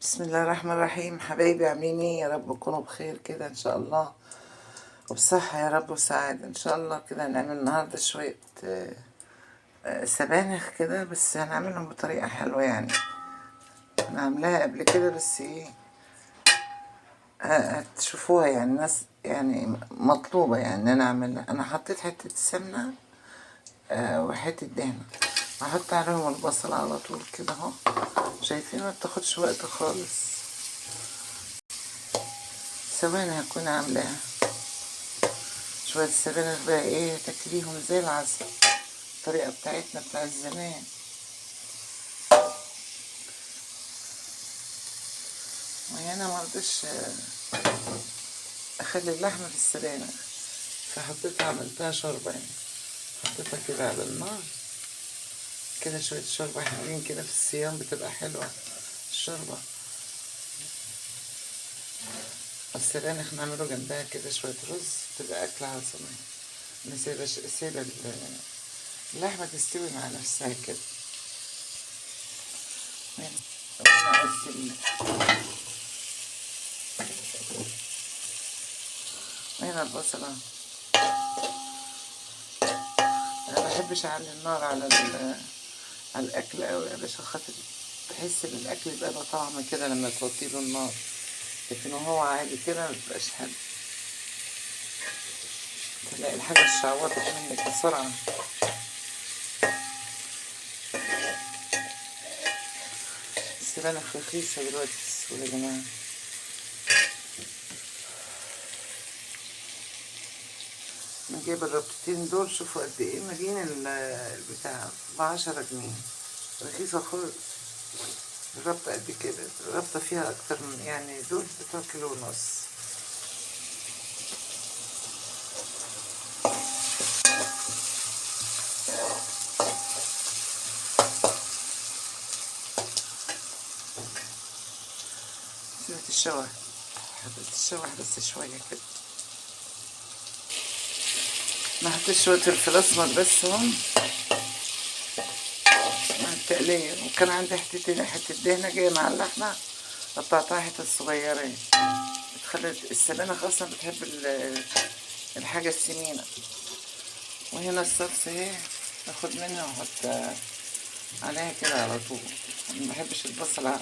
بسم الله الرحمن الرحيم. حبايبي عاملين ايه؟ يا رب تكونوا بخير كده ان شاء الله، وبصحة يا رب وسعادة ان شاء الله. كده هنعمل النهاردة شوية سبانخ كده، بس هنعملهم بطريقة حلوة يعني. انا عاملاها قبل كده بس ايه، هتشوفوها يعني. ناس يعني مطلوبة يعني انا اعملها. انا حطيت حتة سمنة وحتة دهنة، هحط عليهم البصل على طول كده اهو. شايفين؟ ما بتاخدش وقت خالص، ثواني هكون عاملاها. شوية السبانخ بقى ايه، تاكليهم زي العسل، الطريقة بتاعتنا بتاع زمان. وهنا مرضتش اخلي اللحمة في السبانخ، فحطيتها عملتها شوربة يعني. حطيتها كده على النار كده، شوية شوربة حلوين كده في الصيام، بتبقى حلوة الشوربة. السبانخ نعمله جنبها كده شوية رز، تبقى أكلة عظيمة. أنا سايبة اللحمة تستوي مع نفسها كده. ربنا يقسم. هنا البصلة، انا مبحبش اعلي النار على الاكل قوي علشان خاطر تحس ان الاكل يبقى له طعم كده لما توطي له النار، لكن هو عادي كده مبيبقاش حلو. تلاقي الحاجه اتشعوطت منك بسرعه. السبانخ رخيصه دلوقتي في السوق يا جماعه. انا جايبه الربطتين دول، شوفوا قد ايه مالين البتاع، ب10 جنيه، رخيصه خالص. الربطه قد كده، الربطه فيها اكتر من يعني دول بتوع كيلو ونص. سيبت الشوح، حطيت الشوح بس شويه كده. ما حطيتش شوية فلفل اسمر بس هم مع التقلية. وكان عندي حتة دهنة جاية مع اللحمة، قطعتها حتت صغيرة بتخلي السبانخ اصلا بتحب الحاجة السمينة. وهنا الصلصة اهي، اخد منها واحط عليها كده على طول. ما بحبش البصلة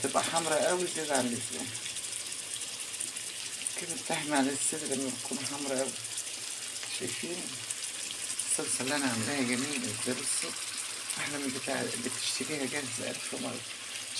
تبقى حمرا قوي زيادة عن اللزوم كده، بتحمي على الصدر لما بتكون حمرا قوي. شايفين الصلصة اللي انا عاملاها جميلة ده؟ بصوا، احلى من بتاع اللي بتشتريها جاهزة 1000 مرة.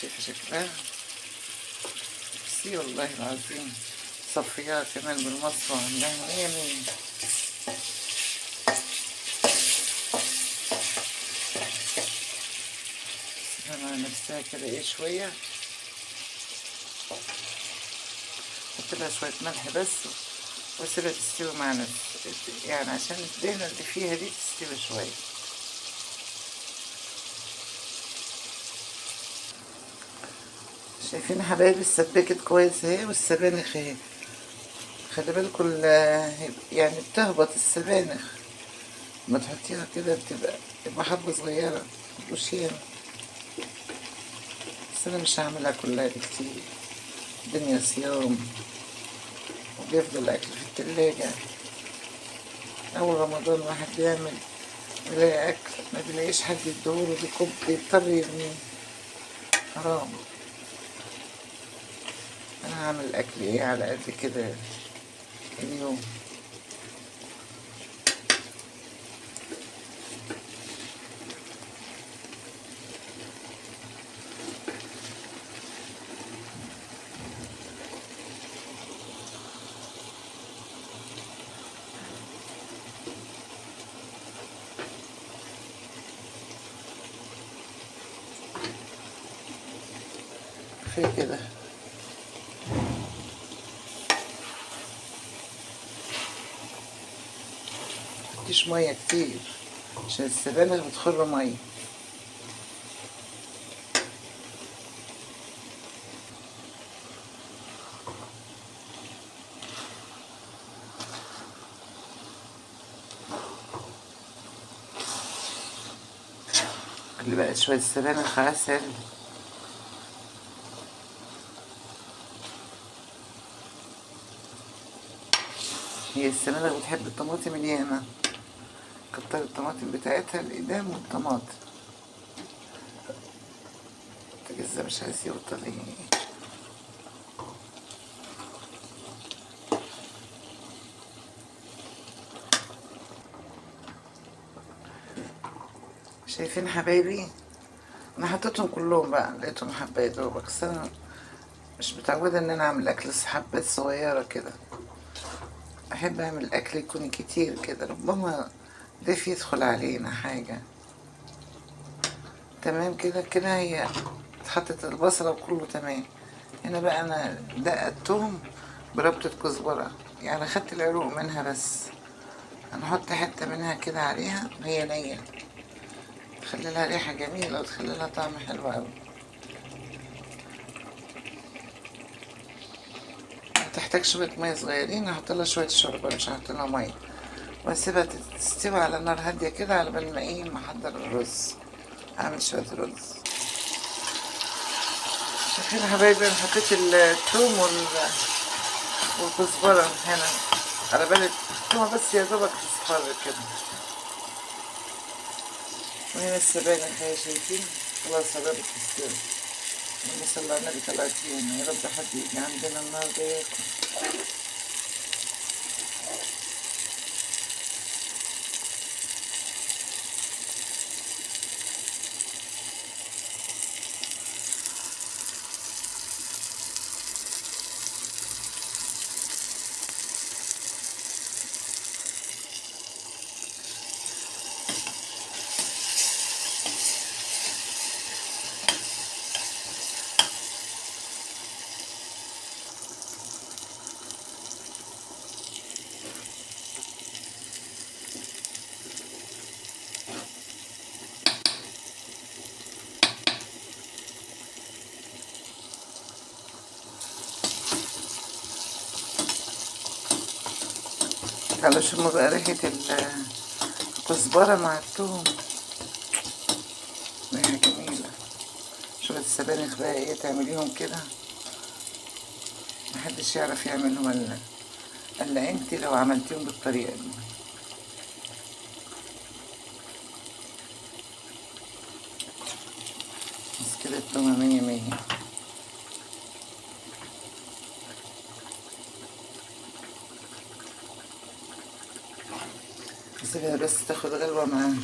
شايفة شكلها؟ بصي والله العظيم صفيات كمان بالمصفى، عاملاها مية مية. سيبها مع نفسها كده ايه شوية، حط لها شوية ملح بس وسيبها تستوي مع نفسها يعني، عشان الدهنة اللي فيها دي تستوي شوية. شايفين حبايبي؟ السبكت كويس اهي، والسبانخ اهي. خلي بالكوا يعني بتهبط السبانخ، ما تحطيها كده بتبقى حبة صغيرة مش ياما. بس انا مش هعملها كلها دي كتير، الدنيا صيام وبيفضل الاكل في التلاجة. اول رمضان واحد بيعمل يلاقي اكل ما بيلاقيش حد يديهوله، بيضطر يرميه، حرام. انا هعمل اكل ايه على قد كده اليوم. في كده مفيش ميه كتير عشان السبانخ بتخر ميه. اللي بقى شويه سبانخ عسل هي السمنة بتحب الطماطم الياما، كتر الطماطم بتاعتها الإدام والطماطم. الجزة مش عايز يوطى ليه؟ شايفين حبايبي؟ انا حطيتهم كلهم بقى، لقيتهم حبة يا دوبك، بس انا مش متعودة ان انا اعمل اكل حبات صغيرة كده. احب اعمل اكل يكون كتير كده، ربما ضيف يدخل علينا حاجة. تمام كده كده، هي اتحطت البصلة وكله تمام. هنا بقى انا دقتهم بربطة كزبرة، يعني خدت العروق منها بس. هنحط حتة منها كده عليها وهي نية، تخلي لها ريحة جميلة وتخلي لها طعم حلو اوي. هتحتاج شوية مية صغيرين، هحط لها شوية شوربة، مش هحط لها مية، واسيبها تستوي على نار هادية كده على بال ما ايه ما احضر الرز. اعمل شوية رز. شايفين يا حبايبي، انا حطيت الثوم والكزبرة هنا على بالي الثومة بس يا دوبك تصفر كده. وهنا السبانخ اهي، شايفين؟ خلاص قربت تستوي. اللهم صل على النبي، طلعت فينا يا رب حد يجي عندنا النهارده ياكل. تعالوا شموا بقى ريحة الكزبرة مع الثوم، ريحة جميلة. شوية السبانخ بقى ايه تعمليهم كده، محدش يعرف يعملهم الا انت لو عملتيهم بالطريقة دي. بس كده التومة مية مية. نسيبها بس تاخد غلوة معاها.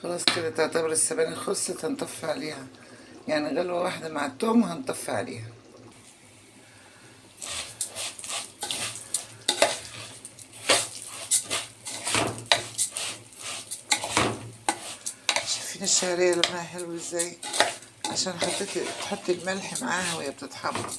خلاص كده تعتبر السبانخ خلصت، هنطفي عليها، يعني غلوة واحدة مع التوم هنطفي عليها. شايفين الشعرية لونها حلو ازاي؟ عشان تحطي الملح معاها وهي بتتحمر.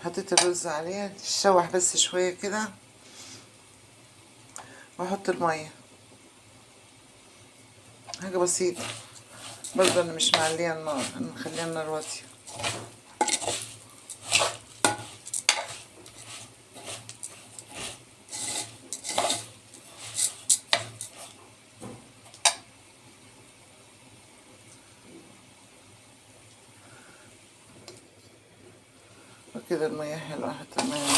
حطيت الرز عليها تشوح بس شوية كده، واحط المية، حاجة بسيطة. برضه انا مش معلية النار، انا مخليها النار واطية. وكده المية حلوة، احط المية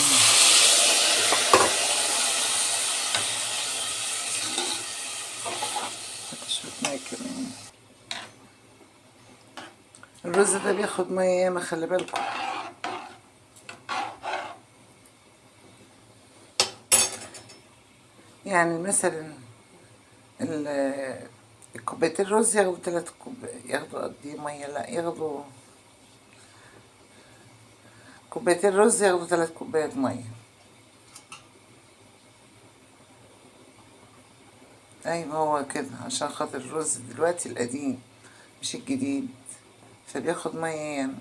احط شوية مية كمان. الرز ده بياخد مية ياما، خلي بالكم. يعني مثلا الكوبايتين الرز ياخدوا 3 كوبايات، ياخدوا قد ايه مية؟ لا، ياخدوا كوبايتين رز ياخدوا 3 كوبايات مية. ايوه هو كده، عشان خاطر الرز دلوقتي القديم مش الجديد، فبياخد مية ياما.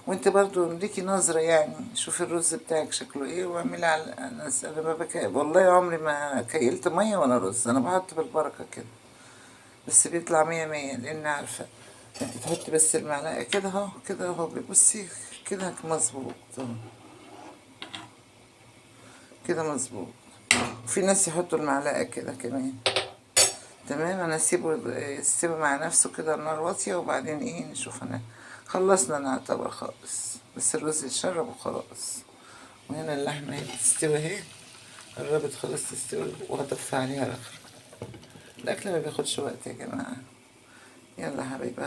وانت برضو ليكي نظرة، يعني شوفي الرز بتاعك شكله ايه واعملي على انا ما والله عمري ما كيلت مية ولا رز، انا بحط بالبركة كده. بس بيطلع مية مية، لان عارفة انت تحطي بس المعلقة كده اهو، كده اهو، بصي كده مظبوط اهو، كده مظبوط. في ناس يحطوا المعلقة كده كمان. تمام، انا اسيبه مع نفسه كده، النار واطية، وبعدين ايه نشوف. انا خلصنا نعتبر خالص، بس الرز يتشرب وخلاص. وهنا اللحمة اهي بتستوي اهي، قربت خلاص تستوي، وهطفي عليها رخر. الأكل ما بياخدش وقت يا جماعة. يلا حبيبي،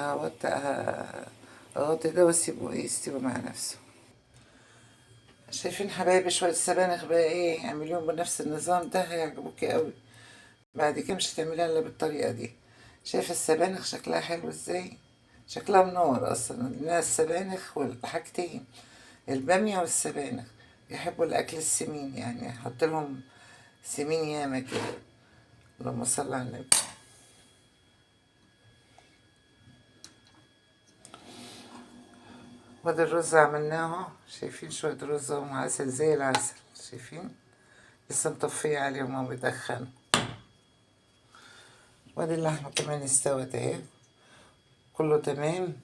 اهوت ده، واسيبه ايه يستوي مع نفسه. شايفين حبايبي شوية سبانخ بقى ايه، اعمليهم بنفس النظام ده هيعجبوكي قوي. بعد كده مش هتعمليها الا بالطريقة دي. شايفة السبانخ شكلها حلو ازاي؟ شكلها منور اصلا، لان السبانخ والحاجتين، البامية والسبانخ، يحبوا الاكل السمين، يعني احط لهم سمين ياما كده. اللهم صل على النبي. وادي الرز عملناه اهو، شايفين شوية رز اهو مع عسل زي العسل، شايفين؟ لسه مطفية عليهم وهو بيدخن. وادي اللحمة كمان استوت اهي، كله تمام.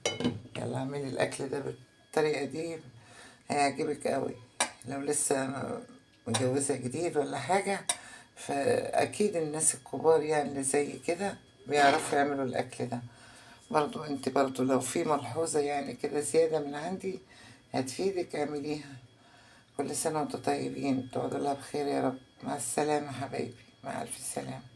يلا اعملي الاكل ده بالطريقة دي، هيعجبك قوي. لو لسه متجوزة جديد ولا حاجة، فاكيد الناس الكبار يعني اللي زي كده بيعرفوا يعملوا الاكل ده. برضو انت برضو لو في ملحوظة يعني كده زيادة من عندي هتفيدك، اعمليها. كل سنة وانتم طيبين، تقعدوا لها بخير يا رب. مع السلامة حبايبي، مع ألف سلامة.